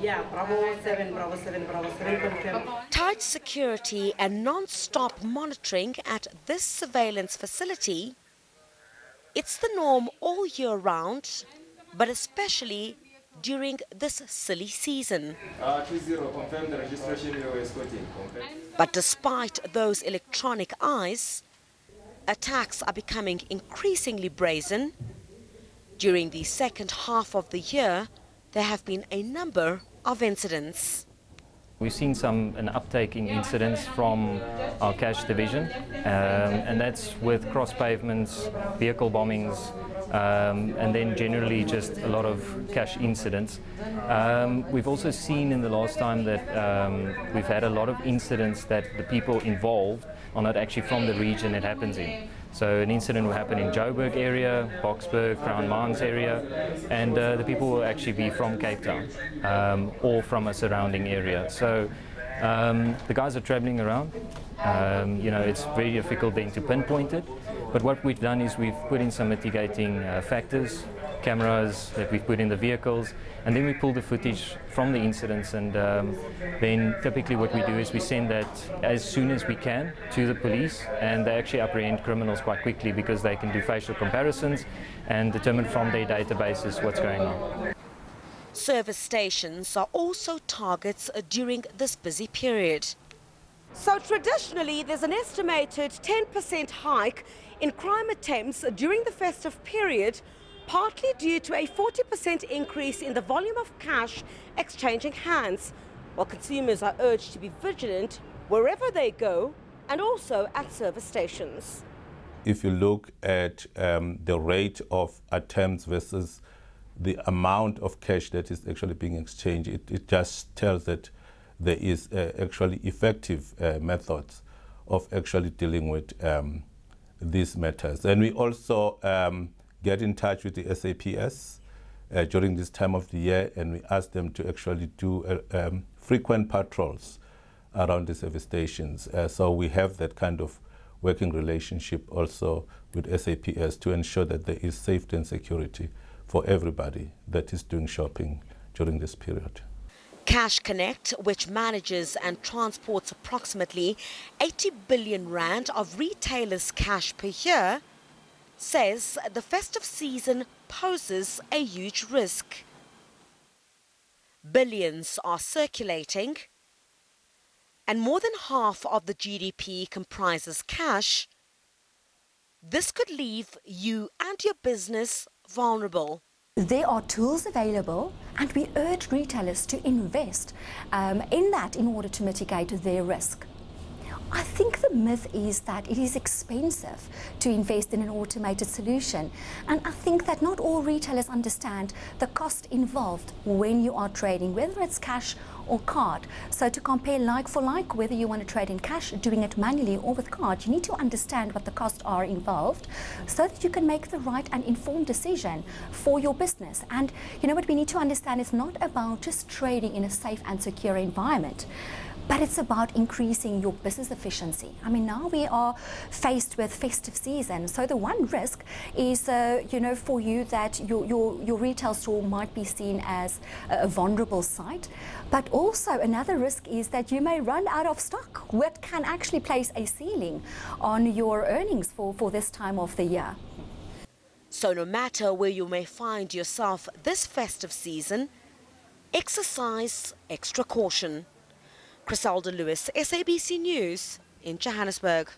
Yeah, Bravo 7, Bravo 7, Bravo 7 confirmed. Tight security and non-stop monitoring at this surveillance facility, it's the norm all year round, but especially during this silly season. 20, confirm the registration you were escorting. But despite those electronic eyes, attacks are becoming increasingly brazen. During the second half of the year, there have been a number of incidents. We've seen an uptake in incidents from our cash division, and that's with cross pavements, vehicle bombings, and then generally just a lot of cash incidents. We've also seen in the last time that we've had a lot of incidents that the people involved are not actually from the region it happens in. So an incident will happen in Joburg area, Boksburg, Crown Mines area, and the people will actually be from Cape Town or from a surrounding area. So the guys are traveling around. It's very difficult then to pinpoint it. But what we've done is we've put in some mitigating factors, cameras that we've put in the vehicles, and then we pull the footage from the incidents, and then typically what we do is we send that as soon as we can to the police, and they actually apprehend criminals quite quickly because they can do facial comparisons and determine from their databases what's going on. Service stations are also targets during this busy period. So traditionally, there's an estimated 10% hike in crime attempts during the festive period, partly due to a 40% increase in the volume of cash exchanging hands, while consumers are urged to be vigilant wherever they go and also at service stations. If you look at the rate of attempts versus the amount of cash that is actually being exchanged, it just tells that there is actually effective methods of actually dealing with these matters. And we also get in touch with the SABC during this time of the year, and we ask them to actually do frequent patrols around the service stations. So we have that kind of working relationship also with SABC to ensure that there is safety and security for everybody that is doing shopping during this period. Cash Connect, which manages and transports approximately 80 billion rand of retailers' cash per year, says the festive season poses a huge risk. Billions are circulating, and more than half of the GDP comprises cash. This could leave you and your business vulnerable. There are tools available, and we urge retailers to invest in that in order to mitigate their risk. I think the myth is that it is expensive to invest in an automated solution, and I think that not all retailers understand the cost involved when you are trading, whether it's cash or card. So to compare like for like, whether you want to trade in cash, doing it manually or with card, you need to understand what the costs are involved so that you can make the right and informed decision for your business. And you know what we need to understand is not about just trading in a safe and secure environment, but it's about increasing your business efficiency. I mean, now we are faced with festive season, so the one risk is, for you that your retail store might be seen as a vulnerable site, but also another risk is that you may run out of stock, what can actually place a ceiling on your earnings for this time of the year. So no matter where you may find yourself this festive season, exercise extra caution. Criselda Lewis, SABC News in Johannesburg.